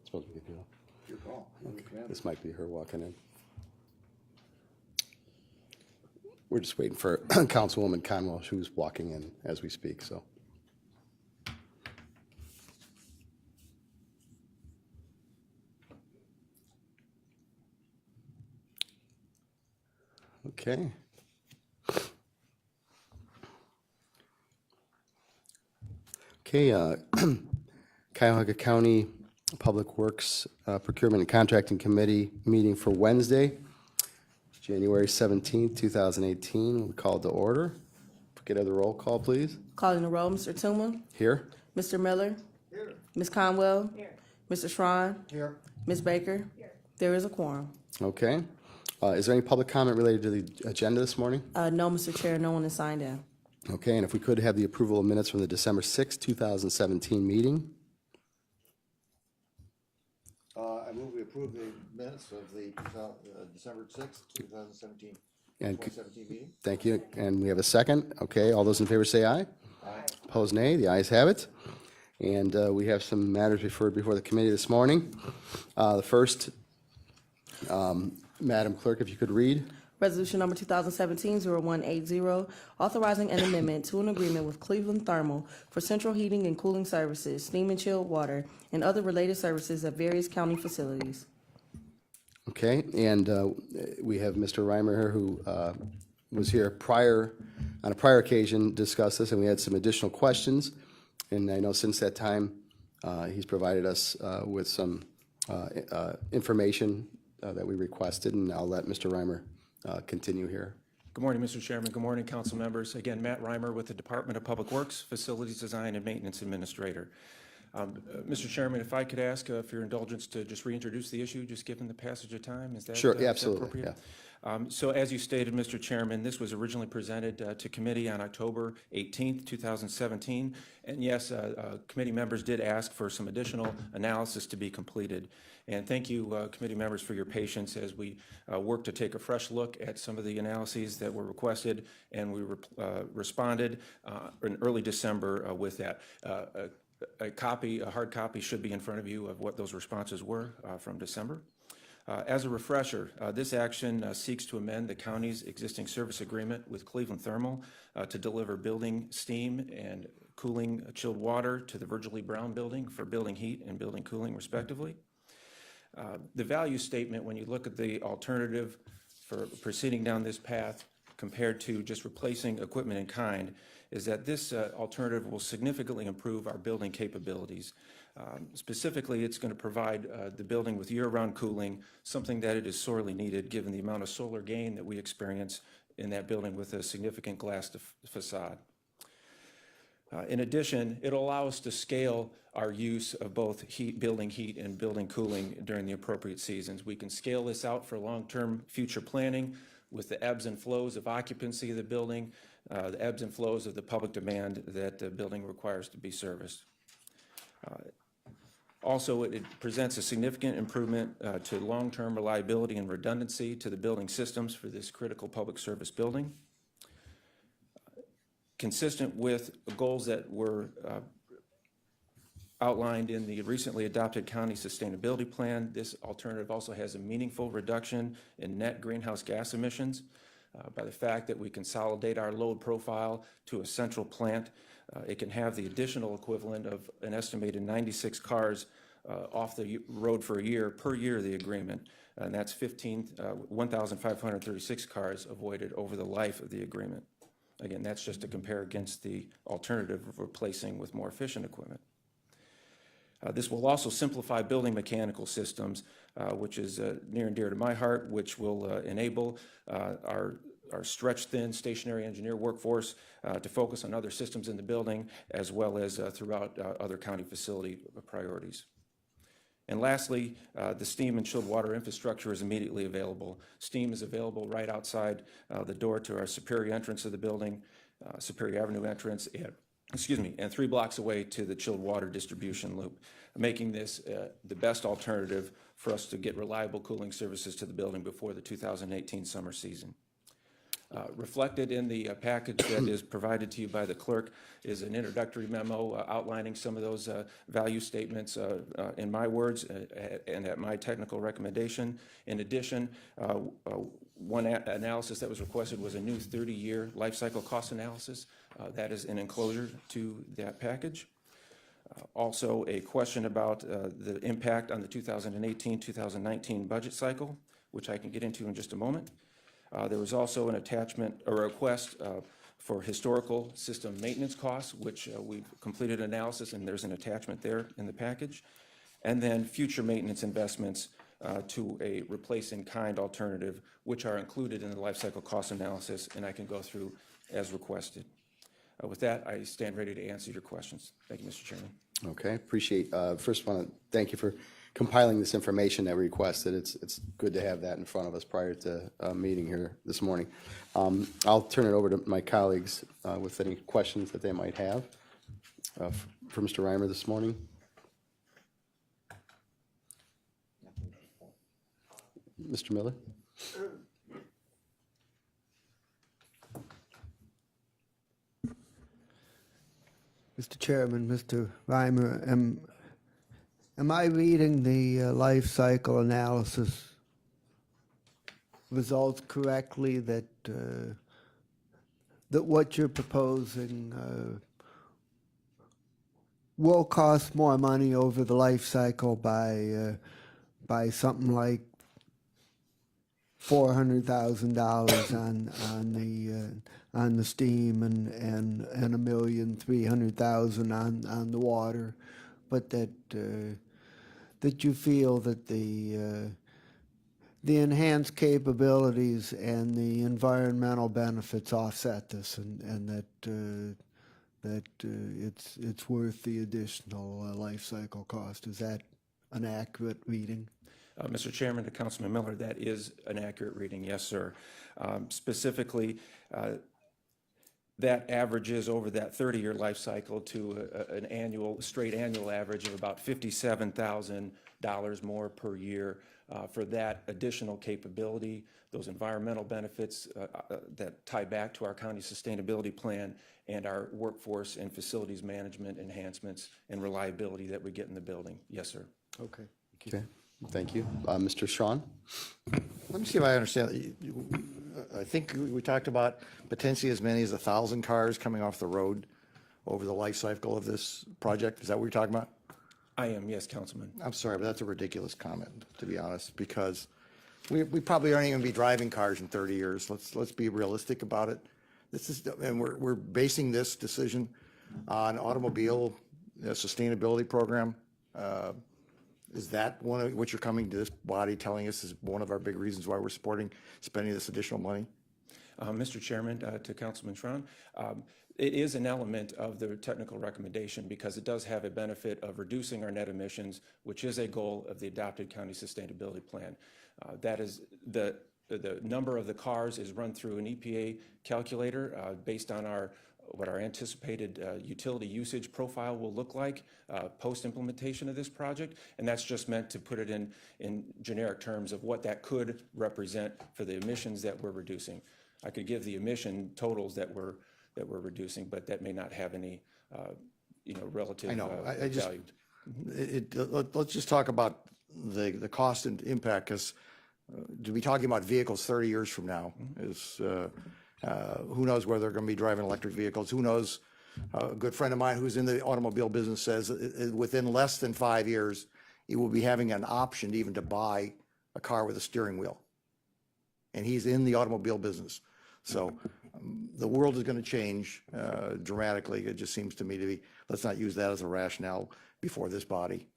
Supposed to be good. Your call. Okay. This might be her walking in. We're just waiting for Councilwoman Conwell, who's walking in as we speak, so. Okay. Okay, Cuyahoga County Public Works Procurement and Contracting Committee meeting for Wednesday, January 17th, 2018. We call to order. Get the roll call, please. Calling the roll, Mr. Tuma, Here. Mr. Miller, Here. Ms. Conwell, Mr. Schron, Here. Ms. Baker. There is a quorum. Okay. Is there any public comment related to the agenda this morning? No, Mr. Chair, no one is signed in. Okay, and if we could have the approval of minutes from the December 6th, 2017 meeting. I move we approve the minutes of the December 6th, 2017 And 2017 meeting. thank you. And we have a second. Okay, all those in favor say aye. Aye. Opposed, nay. The ayes have it. And we have some matters referred before the committee this morning. The first, Madam Clerk, if you could read. Resolution number 2017-0180, authorizing an amendment to an agreement with Cleveland Thermal for central heating and cooling services, steam and chilled water, and other related services at various county facilities. Okay, and we have Mr. Reimer here who was here on a prior occasion, discussed this, and we had some additional questions. And I know since that time, he's provided us with some information that we requested, and I'll let Mr. Reimer continue here. Good morning, Mr. Chairman. Good morning, council members. Again, Matt Reimer with the Department of Public Works, Facilities Design and Maintenance Administrator. Mr. Chairman, if I could ask for your indulgence to just reintroduce the issue, just given the passage of time, is that Sure, is that absolutely, appropriate? So as you stated, Mr. Chairman, this was originally presented to committee on October 18th, 2017. And yes, committee members did ask for some additional analysis to be completed. And thank you, committee members, for your patience as we work to take a fresh look at some of the analyses that were requested, and we responded in early December with that. A hard copy should be in front of you of what those responses were from December. As a refresher, this action seeks to amend the county's existing service agreement with Cleveland Thermal to deliver building steam and cooling chilled water to the Virgil E. Brown building for building heat and building cooling, respectively. The value statement, when you look at the alternative for proceeding down this path compared to just replacing equipment in kind, is that this alternative will significantly improve our building capabilities. Specifically, it's going to provide the building with year-round cooling, something that it is sorely needed given the amount of solar gain that we experience in that building with a significant glass facade. In addition, it'll allow us to scale our use of both building heat and building cooling during the appropriate seasons. We can scale this out for long-term future planning with the ebbs and flows of occupancy of the building, the ebbs and flows of the public demand that the building requires to be serviced. Also, it presents a significant improvement to long-term reliability and redundancy to the building systems for this critical public service building. Consistent with goals that were outlined in the recently adopted county sustainability plan, this alternative also has a meaningful reduction in net greenhouse gas emissions by the fact that we consolidate our load profile to a central plant. It can have the additional equivalent of an estimated 96 cars off the road for a year per year of the agreement, and that's 1,536 cars avoided over the life of the agreement. Again, that's just to compare against the alternative of replacing with more efficient equipment. This will also simplify building mechanical systems, which is near and dear to my heart, which will enable our stretched-thin stationary engineer workforce to focus on other systems in the building, as well as throughout other county facility priorities. And lastly, the steam and chilled water infrastructure is immediately available. Steam is available right outside the door to our Superior entrance of the building, Superior Avenue entrance, and 3 blocks away to the chilled water distribution loop, making this the best alternative for us to get reliable cooling services to the building before the 2018 summer season. Reflected in the package that is provided to you by the clerk is an introductory memo outlining some of those value statements in my words and at my technical recommendation. In addition, one analysis that was requested was a new 30-year life cycle cost analysis. That is an enclosure to that package. Also, a question about the impact on the 2018-2019 budget cycle, which I can get into in just a moment. There was also an attachment or a request for historical system maintenance costs, which we've completed analysis, and there's an attachment there in the package. And then future maintenance investments to a replace-in-kind alternative, which are included in the life cycle cost analysis, and I can go through as requested. With that, I stand ready to answer your questions. Thank you, Mr. Chairman. Okay, appreciate, first want to thank you for compiling this information that we requested. It's good to have that in front of us prior to meeting here this morning. I'll turn it over to my colleagues with any questions that they might have for Mr. Reimer this morning. Mr. Miller? Mr. Chairman, Mr. Reimer, am I reading the life cycle analysis results correctly that that what you're proposing will cost more money over the life cycle by something like $400,000 on the steam and $1,300,000 on the water, but that that you feel that the enhanced capabilities and the environmental benefits offset this, and that it's worth the additional life cycle cost. Is that an accurate reading? Mr. Chairman, to Councilman Miller, that is an accurate reading, yes, sir. Specifically, that averages over that 30-year life cycle to an straight annual average of about $57,000 more per year for that additional capability, those environmental benefits that tie back to our county sustainability plan, and our workforce and facilities management enhancements and reliability that we get in the building. Yes, sir. Okay. Okay, thank you. Mr. Shawn? Let me see if I understand. I think we talked about potentially as many as 1,000 cars coming off the road over the life cycle of this project. Is that what you're talking about? I am, yes, Councilman. I'm sorry, but that's a ridiculous comment, to be honest, because we probably aren't even gonna be driving cars in 30 years. Let's be realistic about it. This is, and we're basing this decision on automobile sustainability program. Is that one of what you're coming to this body telling us is one of our big reasons why we're supporting spending this additional money? Mr. Chairman, to Councilman Schron, it is an element of the technical recommendation because it does have a benefit of reducing our net emissions, which is a goal of the adopted county sustainability plan. That is the number of the cars is run through an EPA calculator based on what our anticipated utility usage profile will look like post-implementation of this project, and that's just meant to put it in generic terms of what that could represent for the emissions that we're reducing. I could give the emission totals that we're reducing, but that may not have any relative I know. value. Let's just talk about the cost and impact, because to be talking about vehicles 30 years from now is who knows whether they're going to be driving electric vehicles. Who knows? A good friend of mine who's in the automobile business says within less than 5 years, he will be having an option even to buy a car with a steering wheel. And he's in the automobile business. So the world is going to change dramatically. It just seems to me to be, let's not use that as a rationale before this body.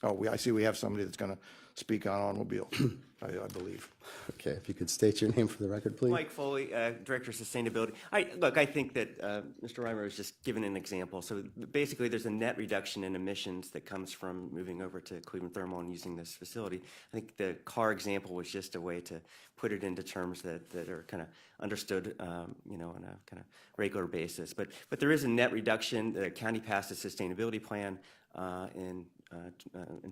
Oh, I see we have somebody that's going to speak on automobile, I believe. Okay, if you could state your name for the record, please. Mike Foley, Director of Sustainability. I think that Mr. Reimer was just giving an example. So basically, there's a net reduction in emissions that comes from moving over to Cleveland Thermal and using this facility. I think the car example was just a way to put it into terms that are kind of understood, on a kind of regular basis. But there is a net reduction. The county passed a sustainability plan. in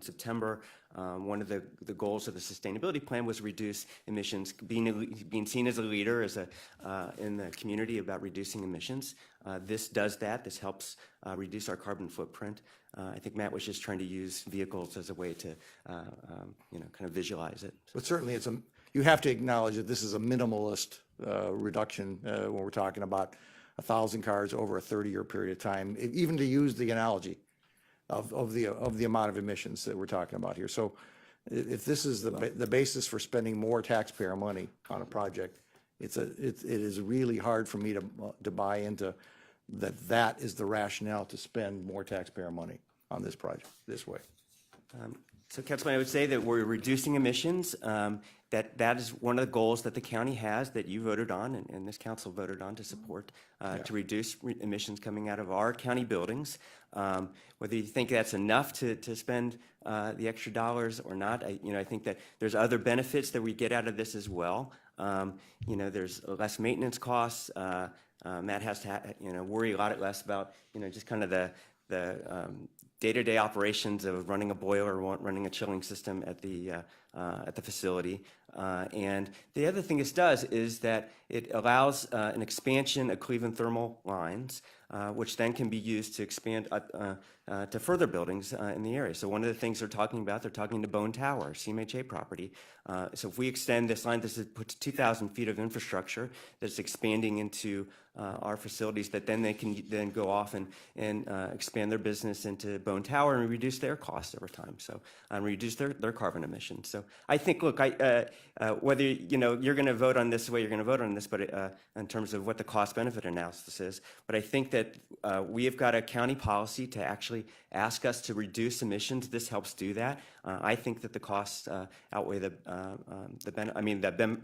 September. One of the goals of the sustainability plan was reduce emissions, being seen as a leader in the community about reducing emissions. This does that. This helps reduce our carbon footprint. I think Matt was just trying to use vehicles as a way to, kind of visualize it. But certainly you have to acknowledge that this is a minimalist reduction when we're talking about 1,000 cars over a 30-year period of time, even to use the analogy of the amount of emissions that we're talking about here. So if this is the basis for spending more taxpayer money on a project, it is really hard for me to buy into that is the rationale to spend more taxpayer money on this project this way. So, Councilman, I would say that we're reducing emissions. That is one of the goals that the county has, that you voted on and this council voted on to support, to reduce emissions coming out of our county buildings. Whether you think that's enough to spend the extra dollars or not, I think that there's other benefits that we get out of this as well. There's less maintenance costs. Matt has to worry a lot less about just kind of the day-to-day operations of running a boiler or running a chilling system at the facility. And the other thing this does is that it allows an expansion of Cleveland thermal lines, which then can be used to expand to further buildings in the area. So one of the things they're talking to Bone Tower, CMHA property. So if we extend this line, this puts 2,000 feet of infrastructure that's expanding into our facilities, that then they can then go off and expand their business into Bone Tower and reduce their costs over time. So reduce their carbon emissions. So I think, look, whether you're going to vote on this the way you're going to vote on this, but in terms of what the cost-benefit analysis is, but I think that we have got a county policy to actually ask us to reduce emissions. This helps do that. I think that the costs outweigh the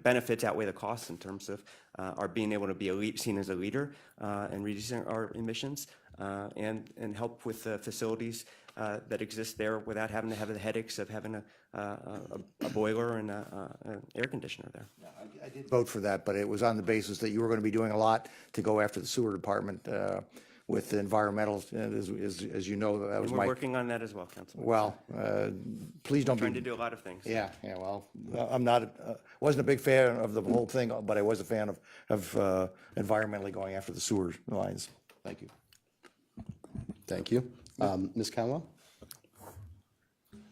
benefits outweigh the costs in terms of our being able to be seen as a leader and reducing our emissions and help with the facilities that exist there without having to have the headaches of having a boiler and an air conditioner there. I did vote for that, but it was on the basis that you were going to be doing a lot to go after the sewer department with the environmental, as you know, that was And we're working on that as well, Councilman. Well, please don't Trying to do a lot of things. Yeah, well, I'm not, wasn't a big fan of the whole thing, but I was a fan of environmentally going after the sewer lines. Thank you. Thank you. Ms. Conwell?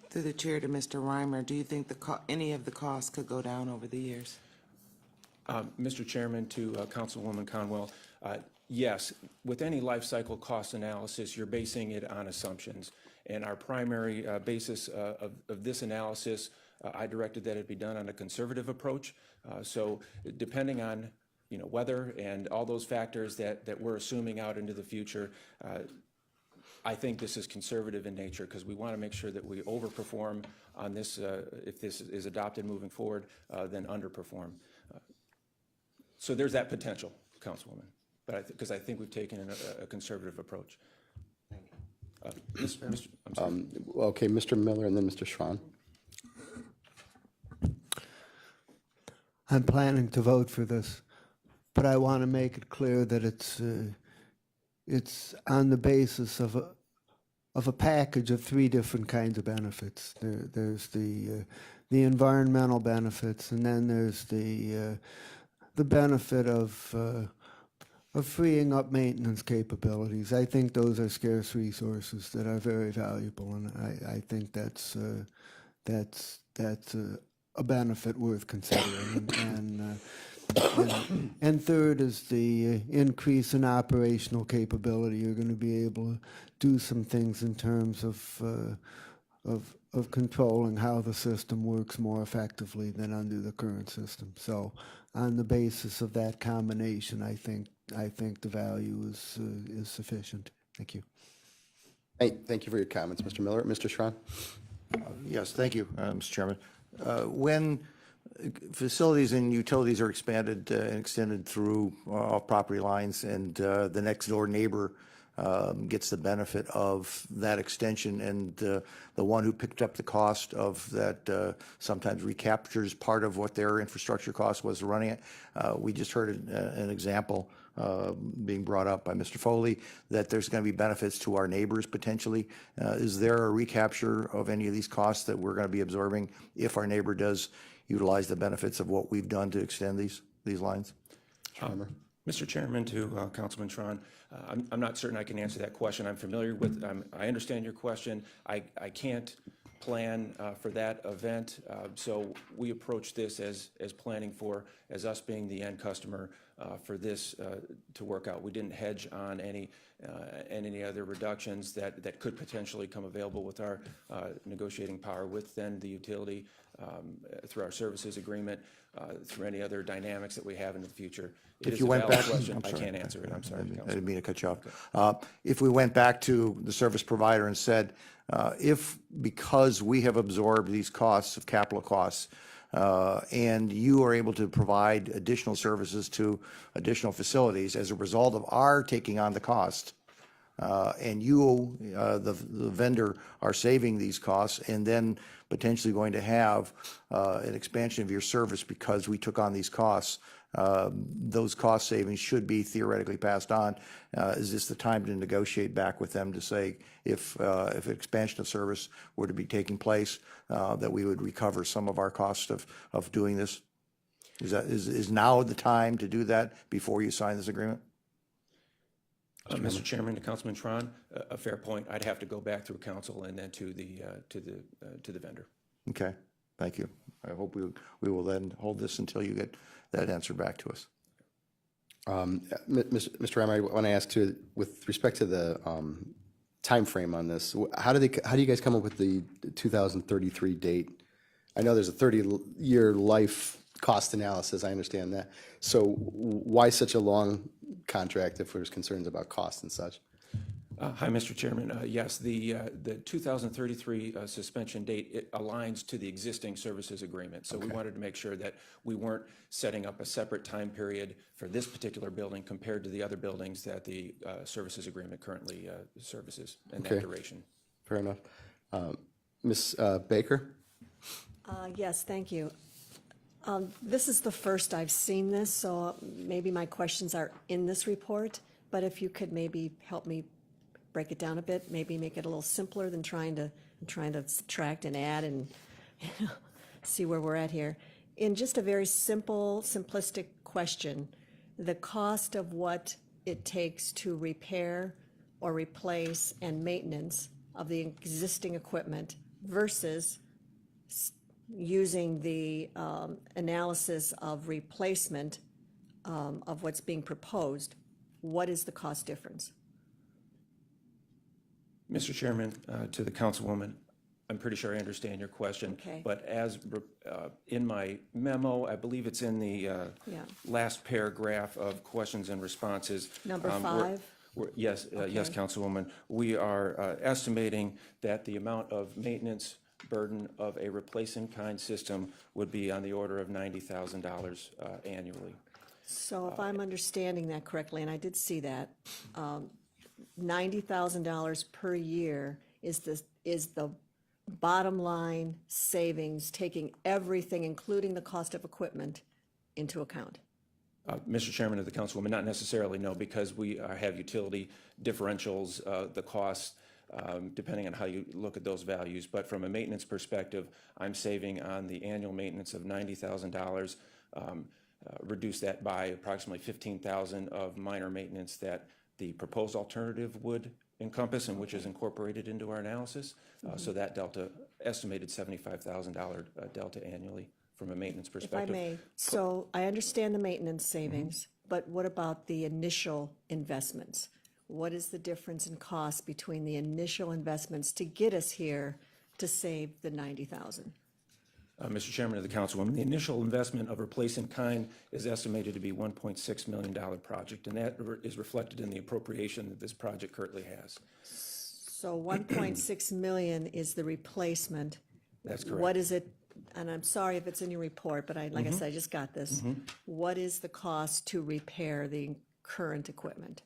Through the chair to Mr. Reimer, do you think any of the costs could go down over the years? Mr. Chairman, to Councilwoman Conwell, yes, with any life cycle cost analysis, you're basing it on assumptions. And our primary basis of this analysis, I directed that it be done on a conservative approach. So depending on weather and all those factors that we're assuming out into the future, I think this is conservative in nature because we want to make sure that we overperform on this. If this is adopted moving forward, then underperform. So there's that potential, Councilwoman, but because I think we've taken a conservative approach. I'm sorry. Okay, Mr. Miller and then Mr. Schwan. I'm planning to vote for this, but I want to make it clear that it's on the basis of a package of three different kinds of benefits. There's the environmental benefits, and then there's the benefit of freeing up maintenance capabilities. I think those are scarce resources that are very valuable, and I think that's a benefit worth considering. And third is the increase in operational capability. You're going to be able to do some things in terms of controlling how the system works more effectively than under the current system. So on the basis of that combination, I think the value is sufficient. Thank you. Hey, thank you for your comments, Mr. Miller. Mr. Schwan? Yes, thank you, Mr. Chairman. When facilities and utilities are expanded and extended through off property lines and the next door neighbor gets the benefit of that extension, and the one who picked up the cost of that sometimes recaptures part of what their infrastructure cost was running it. We just heard an example being brought up by Mr. Foley that there's going to be benefits to our neighbors potentially. Is there a recapture of any of these costs that we're going to be absorbing if our neighbor does utilize the benefits of what we've done to extend these lines? Mr. Chairman, to Councilman Tron, I'm not certain I can answer that question. I'm familiar with, I understand your question. I can't plan for that event, so we approach this as planning for, as us being the end customer for this to work out. We didn't hedge on any other reductions that could potentially come available with our negotiating power with then the utility through our services agreement, through any other dynamics that we have in the future. If you went back, question. I'm I sorry. can't answer it. I'm sorry, I Councilman. didn't mean to cut you off. If we went back to the service provider and said, if because we have absorbed these costs of capital costs, and you are able to provide additional services to additional facilities as a result of our taking on the cost, and you, the vendor, are saving these costs and then potentially going to have an expansion of your service because we took on these costs, those cost savings should be theoretically passed on. Is this the time to negotiate back with them to say if an expansion of service were to be taking place, that we would recover some of our cost of doing this? Is now the time to do that before you sign this agreement? Mr. Chairman, to Councilman Tron, a fair point. I'd have to go back through council and then to the vendor. Okay, thank you. I hope we will then hold this until you get that answer back to us. Mr. Reimer, I want to ask too, with respect to the timeframe on this, how do you guys come up with the 2033 date? I know there's a 30-year life cost analysis, I understand that. So why such a long contract if there's concerns about cost and such? Hi, Mr. Chairman. Yes, the 2033 suspension date, it aligns to the existing services agreement. So we wanted to make sure that we weren't setting up a separate time period for this particular building compared to the other buildings that the services agreement currently services and that duration. Fair enough. Ms. Baker? Yes, thank you. This is the first I've seen this, so maybe my questions are in this report, but if you could maybe help me break it down a bit, maybe make it a little simpler than trying to subtract and add and see where we're at here. In just a very simple, simplistic question, the cost of what it takes to repair or replace and maintenance of the existing equipment versus using the analysis of replacement of what's being proposed, what is the cost difference? Mr. Chairman, to the councilwoman, I'm pretty sure I understand your question. Okay. But as in my memo, I believe it's in the last paragraph of questions and responses. Number 5? Yes, yes, Councilwoman. We are estimating that the amount of maintenance burden of a replace-in-kind system would be on the order of $90,000 annually. So if I'm understanding that correctly, and I did see that, $90,000 per year is the bottom line savings, taking everything, including the cost of equipment, into account. Mr. Chairman of the Councilwoman, not necessarily, no, because we have utility differentials, the costs, depending on how you look at those values. But from a maintenance perspective, I'm saving on the annual maintenance of $90,000, reduce that by approximately $15,000 of minor maintenance that the proposed alternative would encompass and which is incorporated into our analysis. So that delta, estimated $75,000 delta annually from a maintenance If I perspective. may, so I understand the maintenance savings, but what about the initial investments? What is the difference in cost between the initial investments to get us here to save the $90,000? Mr. Chairman of the Councilwoman, the initial investment of replacing kind is estimated to be $1.6 million project, and that is reflected in the appropriation that this project currently has. So 1.6 million is the replacement. That's correct. What is it, and I'm sorry if it's in your report, but like I said, I just got this. What is the cost to repair the current equipment?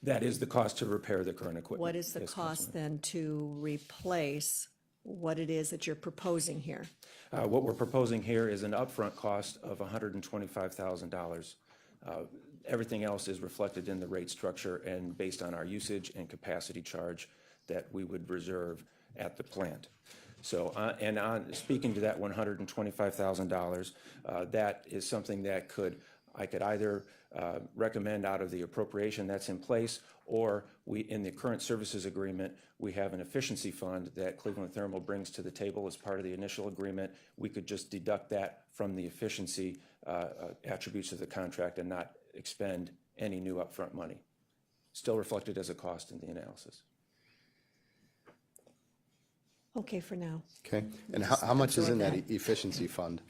That is the cost to repair the current equipment. What is the Yes, cost then to replace what it is that you're proposing here? What we're proposing here is an upfront cost of $125,000. Everything else is reflected in the rate structure and based on our usage and capacity charge that we would reserve at the plant. So, speaking to that $125,000, that is something that I could either recommend out of the appropriation that's in place, or in the current services agreement, we have an efficiency fund that Cleveland Thermal brings to the table as part of the initial agreement. We could just deduct that from the efficiency attributes of the contract and not expend any new upfront money. Still reflected as a cost in the analysis. Okay, for now. Okay, and how much is in that efficiency fund?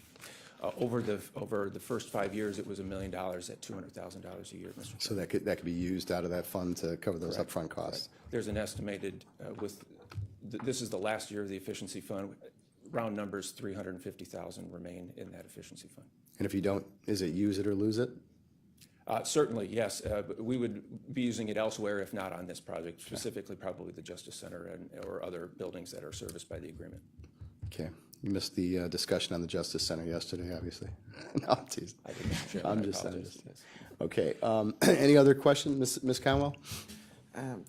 Over the first 5 years, it was $1 million at $200,000 a year, Mr. Chairman. So that could be used out of that fund to cover those upfront costs? There's an estimated, this is the last year of the efficiency fund, round numbers, $350,000 remain in that efficiency fund. And if you don't, is it use it or lose it? Certainly, yes. But we would be using it elsewhere if not on this project, specifically probably the Justice Center or other buildings that are serviced by the agreement. Okay, you missed the discussion on the Justice Center yesterday, obviously. No, I'm teasing. I didn't, Mr. Chairman. I'm I just, apologize. Yes. okay. Any other questions, Ms. Conwell?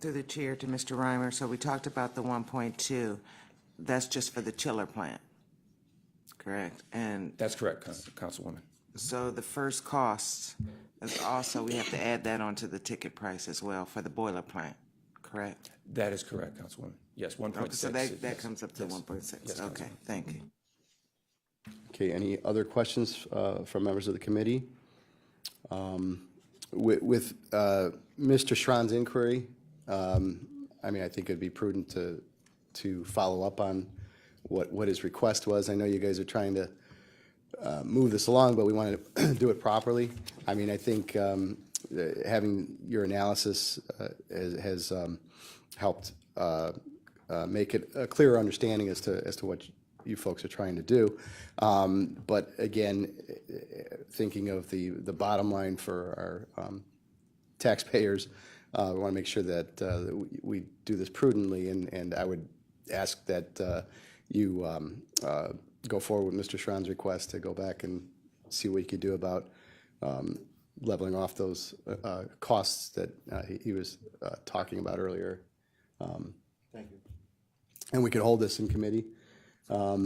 Through the chair to Mr. Reimer, so we talked about the 1.2. That's just for the chiller plant, correct? And That's correct, Councilwoman. so the first cost is also, we have to add that onto the ticket price as well for the boiler plant, correct? That is correct, Councilwoman. Yes, 1.6. Okay, so that yes. comes up to Yes. 1.6. Yes, Okay, Councilwoman. thank you. Okay, any other questions from members of the committee? With Mr. Schron's inquiry, I mean, I think it'd be prudent to follow up on what his request was. I know you guys are trying to move this along, but we want to do it properly. I mean, I think having your analysis has helped make it a clearer understanding as to what you folks are trying to do. But again, thinking of the bottom line for our taxpayers, we want to make sure that we do this prudently, and I would ask that you go forward with Mr. Schron's request to go back and see what you could do about leveling off those costs that he was talking about earlier. Thank you. And we could hold this in committee. As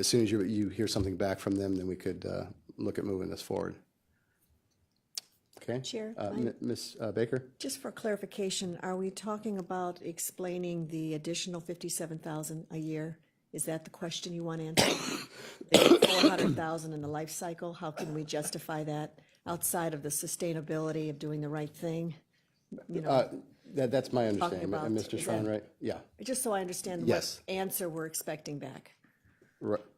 soon as you hear something back from them, then we could look at moving this forward. Okay? Chair, Ms. Baker? Just for clarification, are we talking about explaining the additional 57,000 a year? Is that the question you want answered? The 400,000 in the life cycle, how can we justify that outside of the sustainability of doing the right thing? You know, That's my understanding. about- And Mr. is Schron, that- right? Yeah. just so I understand Yes. what answer we're expecting back.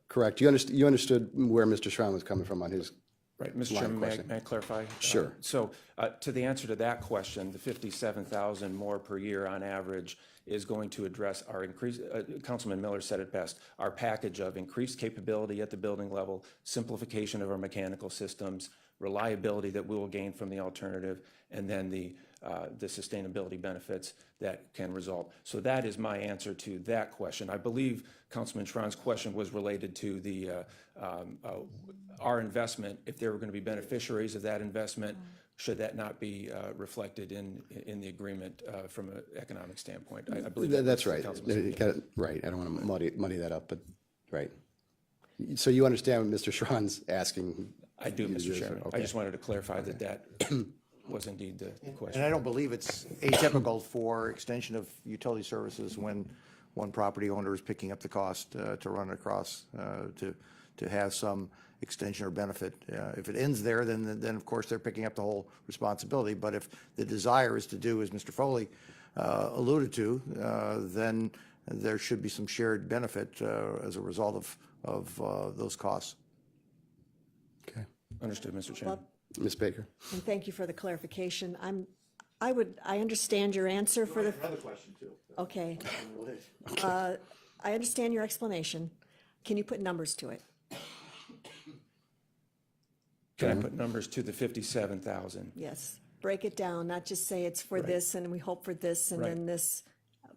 Correct. You understood where Mr. Schron was coming from on his Right, Mr. line of Chairman, questioning. may I clarify? Sure. So to the answer to that question, the 57,000 more per year on average is going to address our increase, Councilman Miller said it best, our package of increased capability at the building level, simplification of our mechanical systems, reliability that we will gain from the alternative, and then the sustainability benefits that can result. So that is my answer to that question. I believe Councilman Schron's question was related to our investment. If there were going to be beneficiaries of that investment, should that not be reflected in the agreement from an economic standpoint? I believe That's right. Councilman- Got it right. I don't want to muddy that up, but, right. So you understand what Mr. Schron's asking? I do, you to Mr. do, Chairman. okay. I just wanted to clarify that was indeed the question. And I don't believe it's atypical for extension of utility services when one property owner is picking up the cost to run across, to have some extension or benefit. If it ends there, then of course they're picking up the whole responsibility. But if the desire is to do, as Mr. Foley alluded to, then there should be some shared benefit as a result of those costs. Okay. Understood, Mr. Chairman. Ms. Baker? And thank you for the clarification. I understand your answer for the. Another question too. Okay. I understand your explanation. Can you put numbers to it? Can I put numbers to the 57,000? Yes, break it down, not just say it's for this and we hope for this and Right. then this.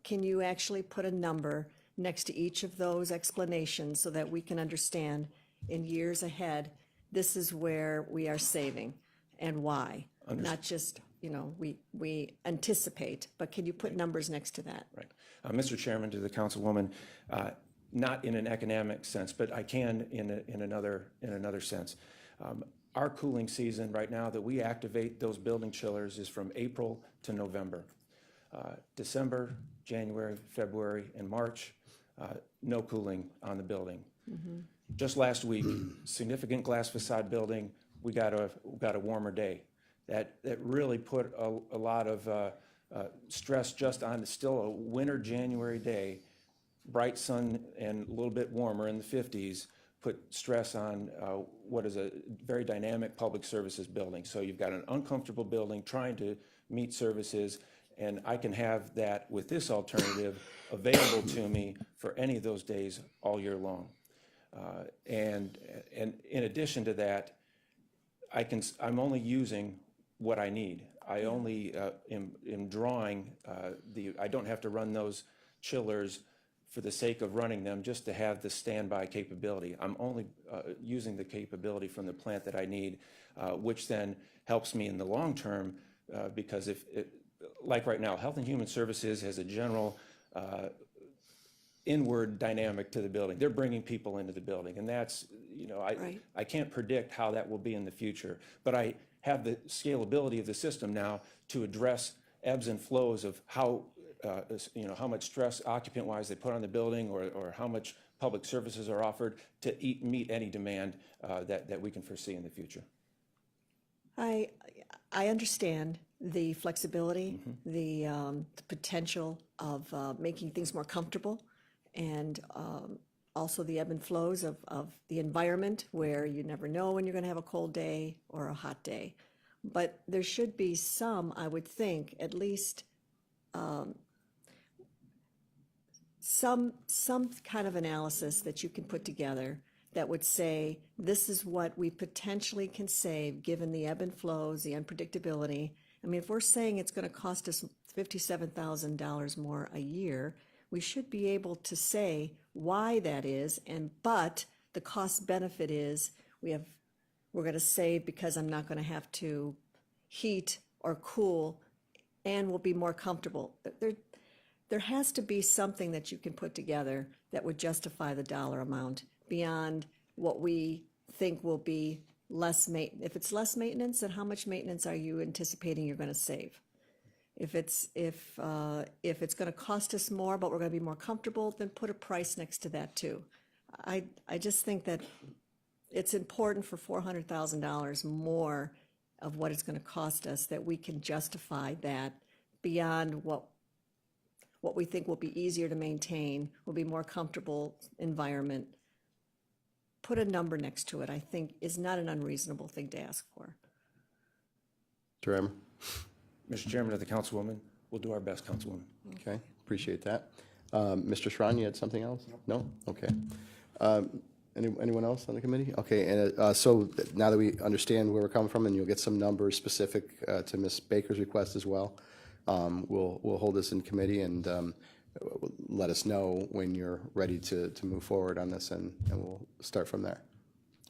Can you actually put a number next to each of those explanations so that we can understand in years ahead, this is where we are saving and why? Not just, we anticipate, but can you put numbers next to that? Right. Mr. Chairman, to the councilwoman, not in an economic sense, but I can in another sense. Our cooling season right now that we activate those building chillers is from April to November. December, January, February, and March, no cooling on the building. Just last week, significant glass facade building, we got a warmer day. That really put a lot of stress just on still a winter January day, bright sun and a little bit warmer in the 50s, put stress on what is a very dynamic public services building. So you've got an uncomfortable building trying to meet services, and I can have that with this alternative available to me for any of those days all year long. And in addition to that, I'm only using what I need. I only am drawing I don't have to run those chillers for the sake of running them just to have the standby capability. I'm only using the capability from the plant that I need, which then helps me in the long term because like right now, Health and Human Services has a general inward dynamic to the building. They're bringing people into the building, and that's, Right. I can't predict how that will be in the future, but I have the scalability of the system now to address ebbs and flows of how much stress occupant-wise they put on the building or how much public services are offered to meet any demand that we can foresee in the future. I understand the flexibility, the potential of making things more comfortable, and also the ebb and flows of the environment where you never know when you're going to have a cold day or a hot day. But there should be some, I would think, at least some kind of analysis that you can put together that would say, this is what we potentially can save given the ebb and flows, the unpredictability. I mean, if we're saying it's going to cost us $57,000 more a year, we should be able to say why that is, but the cost benefit is we're going to save because I'm not going to have to heat or cool and will be more comfortable. There has to be something that you can put together that would justify the dollar amount beyond what we think will be less maintenance. If it's less maintenance, then how much maintenance are you anticipating you're going to save? If it's going to cost us more, but we're going to be more comfortable, then put a price next to that too. I just think that it's important for $400,000 more of what it's going to cost us that we can justify that beyond what we think will be easier to maintain, will be more comfortable environment. Put a number next to it, I think, is not an unreasonable thing to ask for. Mr. Reimer? Mr. Chairman, to the councilwoman, we'll do our best, councilwoman. Okay, appreciate that. Mr. Schron, you had something else? No? Okay. Anyone else on the committee? Okay, and so now that we understand where we're coming from, and you'll get some numbers specific to Ms. Baker's request as well, we'll hold this in committee and let us know when you're ready to move forward on this, and we'll start from there.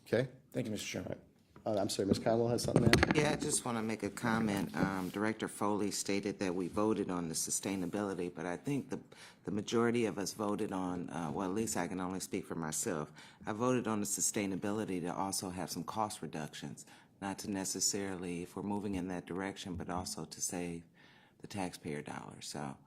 Okay? Thank you, Mr. Chairman. I'm sorry, Ms. Conwell has something to add? Yeah, I just want to make a comment. Director Foley stated that we voted on the sustainability, but I think the majority of us voted on, well, at least I can only speak for myself. I voted on the sustainability to also have some cost reductions, not to necessarily, if we're moving in that direction, but also to save the taxpayer dollars. So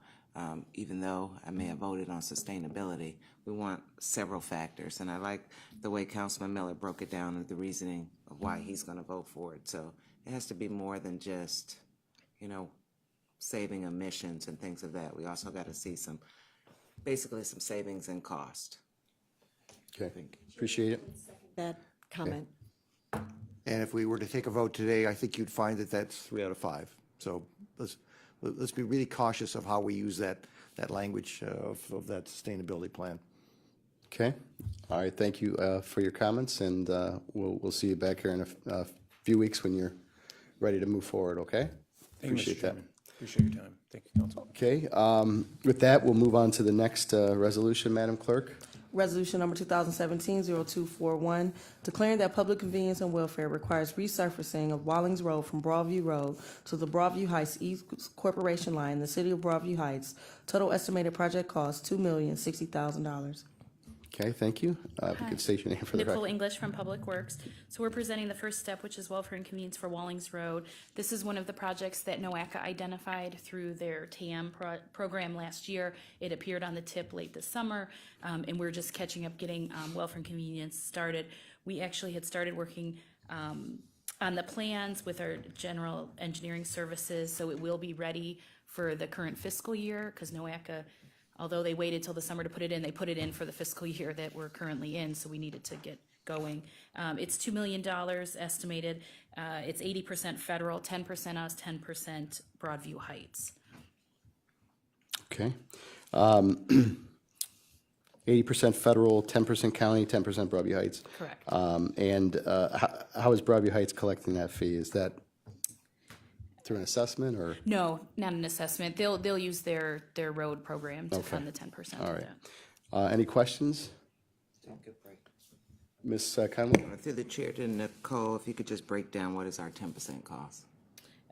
even though I may have voted on sustainability, we want several factors. And I like the way Councilman Miller broke it down and the reasoning of why he's going to vote for it. So it has to be more than just, saving emissions and things of that. We also got to see basically some savings in cost. Okay, appreciate it. That comment. And if we were to take a vote today, I think you'd find that that's 3 out of 5. So let's be really cautious of how we use that language of that sustainability plan. Okay, all right, thank you for your comments, and we'll see you back here in a few weeks when you're ready to move forward, okay? Thank you, Mr. Appreciate that. Chairman. Appreciate your time. Thank you, Council. Okay, with that, we'll move on to the next resolution, Madam Clerk. Resolution number 2017-0241, declaring that public convenience and welfare requires resurfacing of Wallings Road from Broadview Road to the Broadview Heights East Corporation Line in the city of Broadview Heights. Total estimated project cost $2,060,000. Okay, thank you. If you could state your name for the Nicole record. English from Public Works. So we're presenting the first step, which is welfare and convenience for Wallings Road. This is one of the projects that NOACA identified through their TAM program last year. It appeared on the tip late this summer, and we're just catching up getting welfare and convenience started. We actually had started working on the plans with our general engineering services, so it will be ready for the current fiscal year, because NOACA, although they waited till the summer to put it in, they put it in for the fiscal year that we're currently in, so we needed to get going. It's $2 million estimated. It's 80% federal, 10% us, 10% Broadview Heights. Okay. 80% federal, 10% county, 10% Broadview Heights. Correct. And how is Broadview Heights collecting that fee? Is that through an assessment or? No, not an assessment. They'll use their road program to Okay. fund the 10% All of right. that. Any questions? Ms. Conway? Through the chair to Nicole, if you could just break down what is our 10% cost?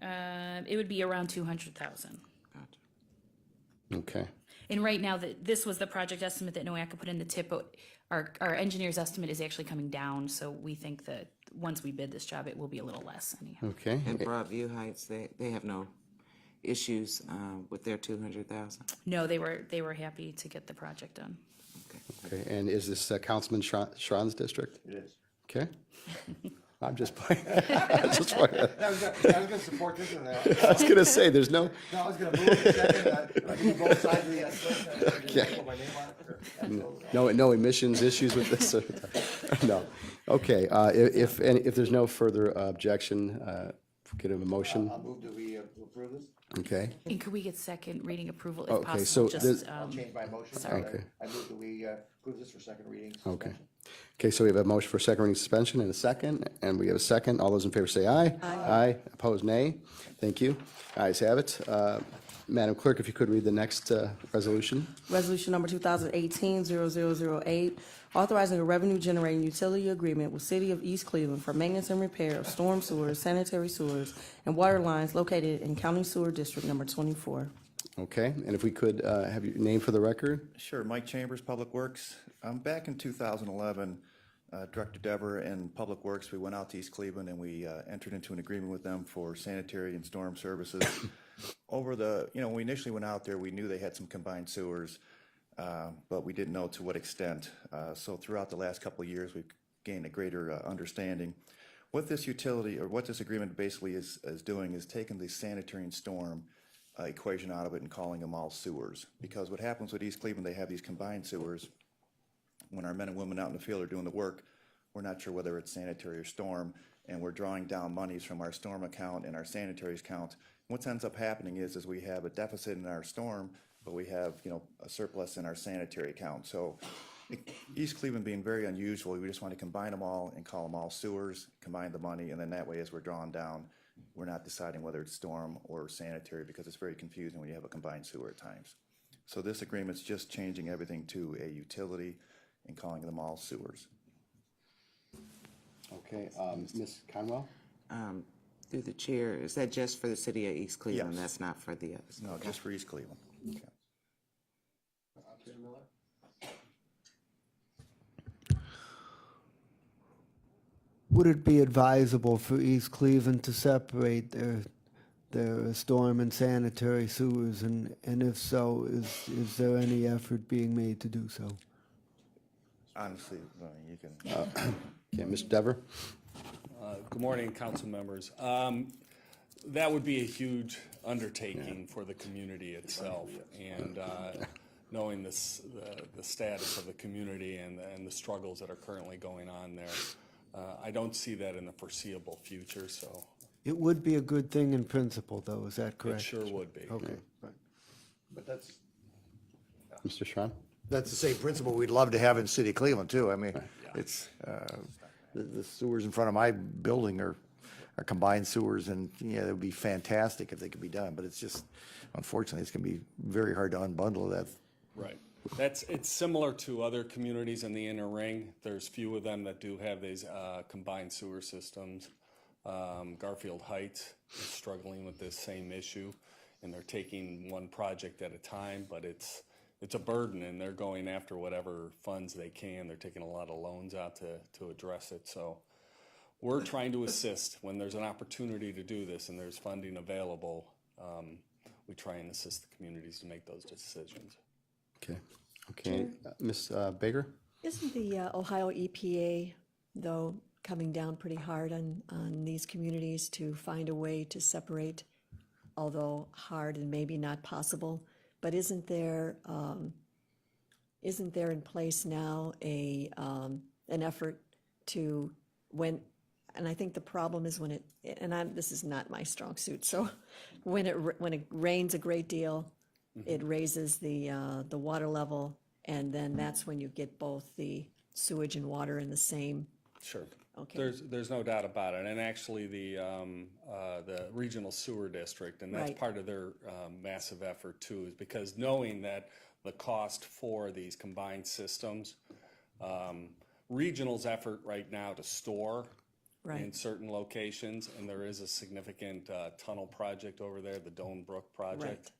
It would be around 200,000. Gotcha. Okay. And right now, this was the project estimate that NOACA put in the tip, but our engineer's estimate is actually coming down, so we think that once we bid this job, it will be a little less anyhow. Okay. And Broadview Heights, they have no issues with their 200,000? No, they were happy to get the project done. Okay. And is this Councilman Schron's district? It is. Okay. I'm just playing. I'm just playing. I was gonna support this one. I was gonna say, there's no, No, I was gonna move it second, I can do both sides of the, Okay. put my name on it, or- no emissions issues with this? No. Okay, if there's no further objection, get a motion, I'll move, do we approve this? okay? And could we get second reading approval if Okay, so possible? this- Just, I'll change my motion. sorry. Okay. I move that we approve this for second reading. Okay. Okay, so we have a motion for second reading suspension and a second, and we have a second. All those in favor say aye. Aye. Opposed, nay. Thank you. Ayes have it. Madam Clerk, if you could read the next resolution. Resolution number 2018-0008, authorizing a revenue-generating utility agreement with City of East Cleveland for maintenance and repair of storm sewers, sanitary sewers, and water lines located in County Sewer District Number 24. Okay, and if we could have your name for the record? Sure, Mike Chambers, Public Works. Back in 2011, Director Dever and Public Works, we went out to East Cleveland and we entered into an agreement with them for sanitary and storm services. Over the, when we initially went out there, we knew they had some combined sewers, but we didn't know to what extent. So throughout the last couple of years, we've gained a greater understanding. What this utility, or what this agreement basically is doing, is taking the sanitary and storm equation out of it and calling them all sewers. Because what happens with East Cleveland, they have these combined sewers. When our men and women out in the field are doing the work, we're not sure whether it's sanitary or storm, and we're drawing down monies from our storm account and our sanitary account. What ends up happening is we have a deficit in our storm, but we have, a surplus in our sanitary account. So East Cleveland being very unusual, we just want to combine them all and call them all sewers, combine the money, and then that way as we're drawing down, we're not deciding whether it's storm or sanitary, because it's very confusing when you have a combined sewer at times. So this agreement's just changing everything to a utility and calling them all sewers. Okay, Ms. Conwell? Through the chair, is that just for the city of East Cleveland? Yes. That's not for the others? No, just for East Cleveland. Okay. Would it be advisable for East Cleveland to separate their storm and sanitary sewers? And if so, is there any effort being made to do so? Honestly, you can. Okay, Mr. Dever? Good morning, council members. That would be a huge undertaking for the community itself, and knowing the status of the community and the struggles that are currently going on there, I don't see that in the foreseeable future, so It would be a good thing in principle, though, is that it correct? sure would be. Okay. But that's Mr. Schron? the same principle we'd love to have in City of Cleveland, too. I mean, it's, the sewers in front of my building are combined sewers, and, yeah, it would be fantastic if they could be done, but it's just, unfortunately, it's gonna be very hard to unbundle that. Right. It's similar to other communities in the inner ring. There's few of them that do have these combined sewer systems. Garfield Heights is struggling with this same issue, and they're taking one project at a time, but it's a burden, and they're going after whatever funds they can. They're taking a lot of loans out to address it. So we're trying to assist when there's an opportunity to do this and there's funding available. We try and assist the communities to make those decisions. Okay. Ms. Baker? Isn't the Ohio EPA, though, coming down pretty hard on these communities to find a way to separate, although hard and maybe not possible? But isn't there in place now an effort to and I think the problem is when this is not my strong suit, so when it rains a great deal, it raises the water level, and then that's when you get both the sewage and water in the same. Sure. Okay. There's no doubt about it, and actually the regional sewer district, and that's Right. part of their massive effort too, is because knowing that the cost for these combined systems, regional's effort right now to store in Right. certain locations, and there is a significant tunnel project over there, the Doan Brook project. Right.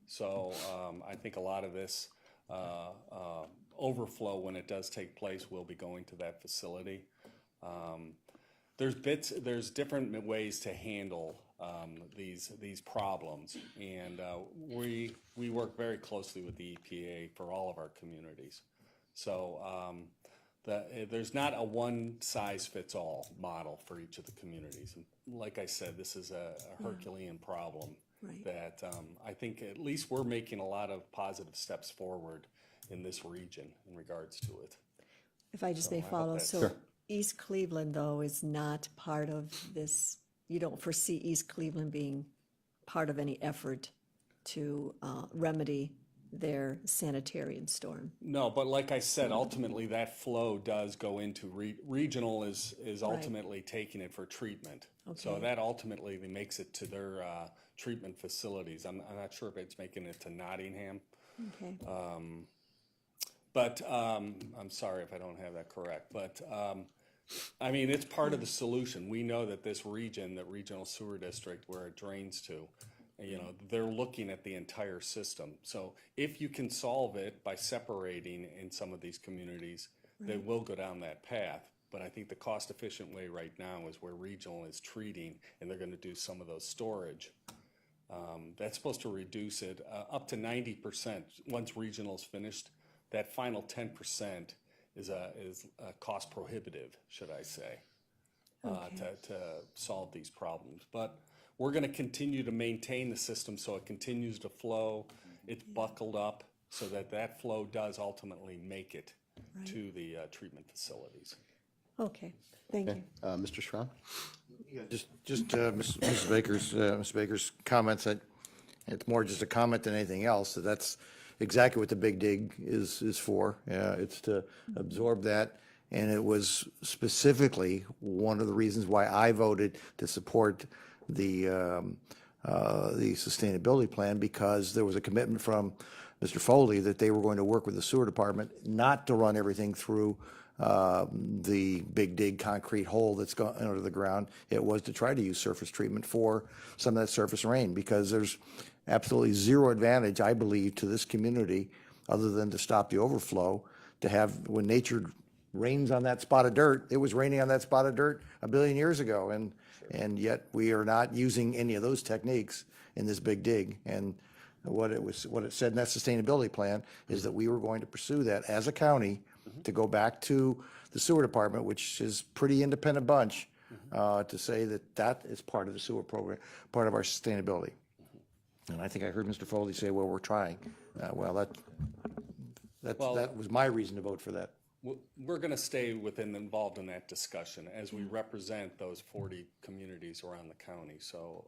So I think a lot of this overflow, when it does take place, will be going to that facility. There's different ways to handle these problems, and we work very closely with the EPA for all of our communities. So there's not a one-size-fits-all model for each of the communities. And like I said, this is a Herculean problem. Right. That I think at least we're making a lot of positive steps forward in this region in regards to it. If I just may I hope follow, that's- so Sure. East Cleveland, though, is not part of this. You don't foresee East Cleveland being part of any effort to remedy their sanitarian storm. No, but like I said, ultimately that flow does go into regional is ultimately taking it for treatment. So Okay. that ultimately makes it to their treatment facilities. I'm not sure if it's making it to Nottingham, Okay. but I'm sorry if I don't have that correct. But I mean, it's part of the solution. We know that this region, that regional sewer district where it drains to, they're looking at the entire system. So if you can solve it by separating in some of these communities, they will go down that path. But I think the cost-efficient way right now is where regional is treating, and they're going to do some of those storage. That's supposed to reduce it up to 90%. Once regional is finished, that final 10% is cost prohibitive, should I say, to solve these problems. But we're going to continue to maintain the system so it continues to flow. It's buckled up so that flow does ultimately make it to the treatment facilities. Okay, thank you. Mr. Schramm? Yeah, just Ms. Baker's comments, that it's more just a comment than anything else. That's exactly what the Big Dig is for. It's to absorb that, and it was specifically one of the reasons why I voted to support the sustainability plan, because there was a commitment from Mr. Foley that they were going to work with the sewer department not to run everything through the Big Dig concrete hole that's gone under the ground. It was to try to use surface treatment for some of that surface rain, because there's absolutely zero advantage, I believe, to this community other than to stop the overflow, to have, when nature rains on that spot of dirt, it was raining on that spot of dirt a billion years ago, and yet we are not using any of those techniques in this Big Dig. And what it said in that sustainability plan is that we were going to pursue that as a county, to go back to the sewer department, which is pretty independent bunch, to say that is part of the sewer program, part of our sustainability. And I think I heard Mr. Foley say, well, we're trying. Well, that was my reason to vote for that. We're going to stay involved in that discussion as we represent those 40 communities around the county. So,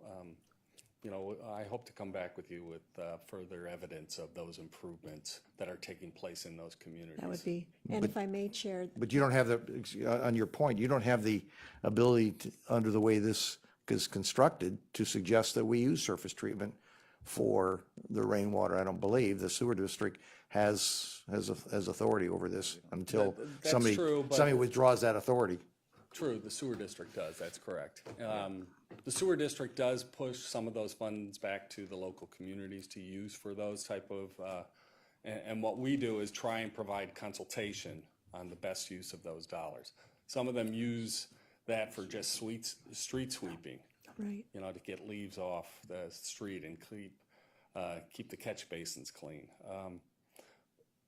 I hope to come back with you with further evidence of those improvements that are taking place in those communities. That would be, and if I may, Chair, But you don't have on your point, you don't have the ability to, under the way this is constructed to suggest that we use surface treatment for the rainwater. I don't believe the sewer district has authority over this until That's somebody true, but- somebody withdraws that authority. True, the sewer district does, that's correct. The sewer district does push some of those funds back to the local communities to use for those type of, and what we do is try and provide consultation on the best use of those dollars. Some of them use that for just street sweeping, Right. you know, to get leaves off the street and keep the catch basins clean.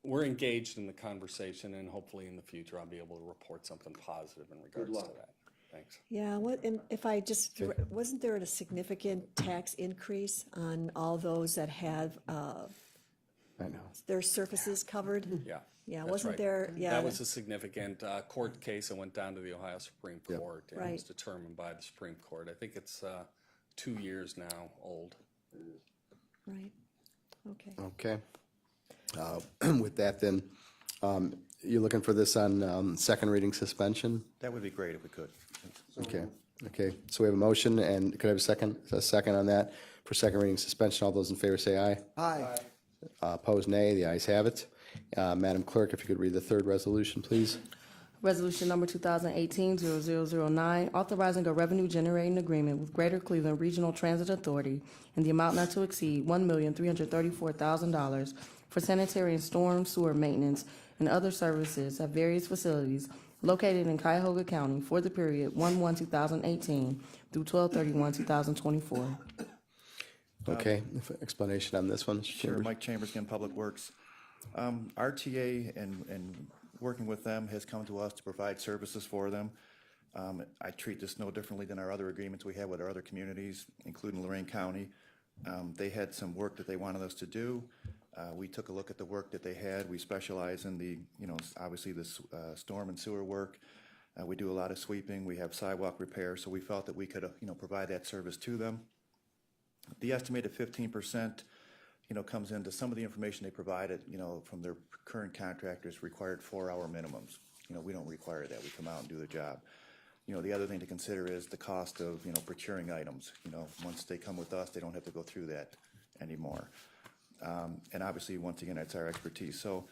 We're engaged in the conversation, and hopefully in the future I'll be able to report something positive in regards to that. Thanks. Yeah, and if I just, wasn't there a significant tax increase on all those that have I know. their surfaces covered? Yeah. Yeah, that's wasn't right. there, yeah. That was a significant court case that went down to the Ohio Supreme Court and was Right. determined by the Supreme Court. I think it's 2 years now old. Right, okay. Okay. With that then, you're looking for this on second reading suspension? That would be great if we could. Okay, okay. So we have a motion, and could I have a second on that for second reading suspension? All those in favor say aye. Aye. Opposed, nay. The ayes have it. Madam Clerk, if you could read the third resolution, please. Resolution number 2018-0009, authorizing a revenue-generating agreement with Greater Cleveland Regional Transit Authority in the amount not to exceed $1,334,000 for sanitary and storm sewer maintenance and other services at various facilities located in Cuyahoga County for the period 1/1/2018 through 12/31/2024. Okay, explanation on this one, Mr. Sure, Chambers? Mike Chambers, again, Public Works. RTA and working with them has come to us to provide services for them. I treat this no differently than our other agreements we have with our other communities, including Lorraine County. They had some work that they wanted us to do. We took a look at the work that they had. We specialize in the, obviously the storm and sewer work. We do a lot of sweeping. We have sidewalk repair, so we felt that we could, provide that service to them. The estimated 15%, comes into some of the information they provided, from their current contractors required 4-hour minimums. We don't require that. We come out and do the job. The other thing to consider is the cost of, procuring items. Once they come with us, they don't have to go through that anymore. And obviously, once again, that's our expertise. So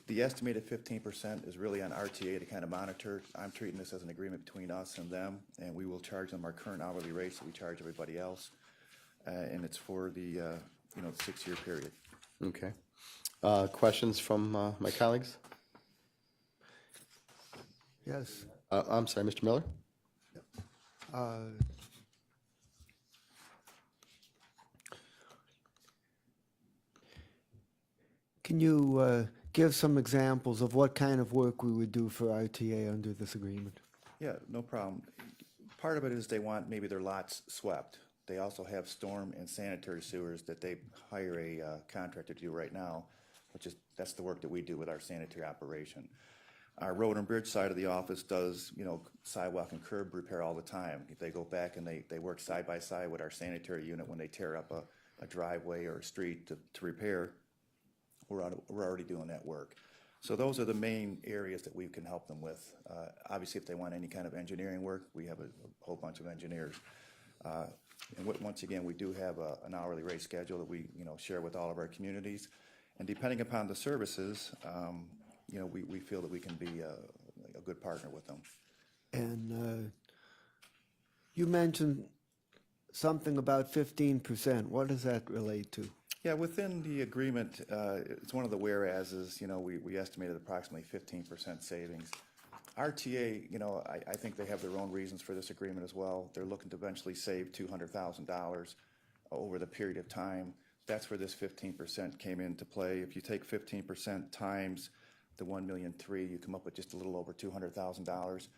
the estimated 15% is really on RTA to kind of monitor. I'm treating this as an agreement between us and them, and we will charge them our current hourly rates that we charge everybody else. And it's for the 6-year period. Okay. Questions from my colleagues? Yes. I'm sorry, Mr. Miller? Can you give some examples of what kind of work we would do for RTA under this agreement? Yeah, no problem. Part of it is they want maybe their lots swept. They also have storm and sanitary sewers that they hire a contractor to do right now, that's the work that we do with our sanitary operation. Our road and bridge side of the office does, sidewalk and curb repair all the time. They go back and they work side by side with our sanitary unit when they tear up a driveway or a street to repair. We're already doing that work. So those are the main areas that we can help them with. Obviously, if they want any kind of engineering work, we have a whole bunch of engineers. And once again, we do have an hourly rate schedule that we share with all of our communities. And depending upon the services, we feel that we can be a good partner with them. And you mentioned something about 15%. What does that relate to? Yeah, within the agreement, it's one of the whereases, we estimated approximately 15% savings. RTA, I think they have their own reasons for this agreement as well. They're looking to eventually save $200,000 over the period of time. That's where this 15% came into play. If you take 15% times the $1.3 million, you come up with just a little over $200,000.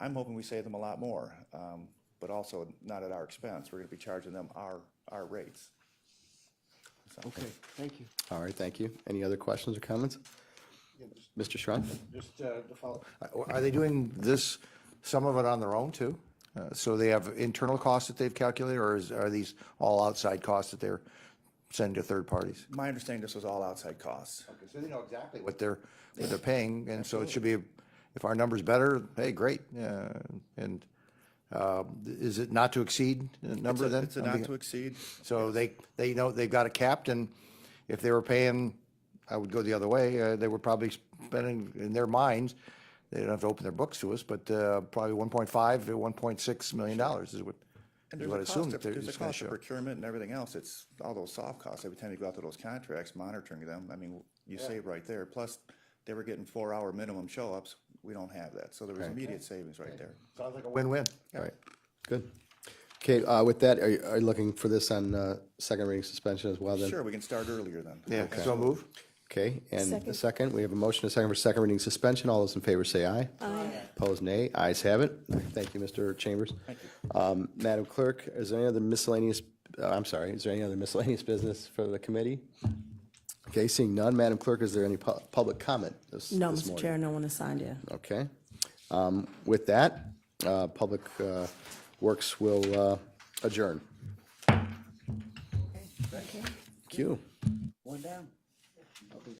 I'm hoping we save them a lot more, but also not at our expense. We're going to be charging them our rates. So. Okay, thank you. All right, thank you. Any other questions or comments? Mr. Schron? Just to follow, are they doing this, some of it on their own too? So they have internal costs that they've calculated, or are these all outside costs that they're sending to third parties? My understanding, this was all outside costs. Okay, so they know exactly what they're paying, and so it should be, if our number's better, hey, great. And Is it not to exceed number then? It's a not to exceed. So they know they've got it capped, and if they were paying, I would go the other way, they were probably spending, in their minds, they don't have to open their books to us, but probably 1.5 to 1.6 million dollars is what And I there's a assume cost that of, they're there's a just gonna cost of show. procurement and everything else. It's all those soft costs. Every time you go out to those contracts, monitoring them, I mean, you save right there. Plus, they were getting 4-hour minimum show-ups. We don't have that. So there was immediate savings right there. Sounds like a win-win. All right, good. Okay, with that, are you looking for this on second reading suspension as well then? Sure, we can start earlier then. Yeah, so move. Okay, and the Second. second, we have a motion and a second for second reading suspension. All those in favor say aye. Aye. Opposed, nay. Ayes have it. Thank you, Mr. Chambers. Thank you. Madam Clerk, is there any other miscellaneous, is there any other miscellaneous business for the committee? Okay, seeing none, Madam Clerk, is there any public comment this No, this Mr. morning? Chair, no one is signed yet. Okay. With that, Public Works will adjourn. Thank you. One down.